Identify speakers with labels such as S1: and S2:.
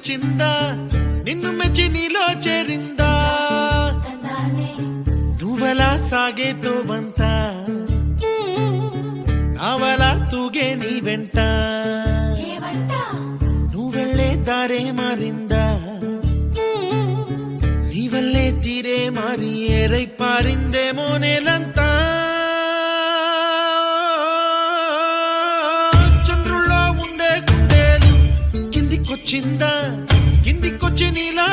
S1: తెచ్చిందా నిన్ను మెచ్చి నీలో చేరిందా నువ్వలా సాగేతో బంత నావలా తూగే నీ వెంట నువ్వెళ్ళే దారే మారిందా నీవల్లే తీరే మారి ఏరై పారిందేమో నేలంతా చంద్రుల్లో ఉండే గుండెలు కిందికొచ్చిందా కిందికొచ్చి నీలా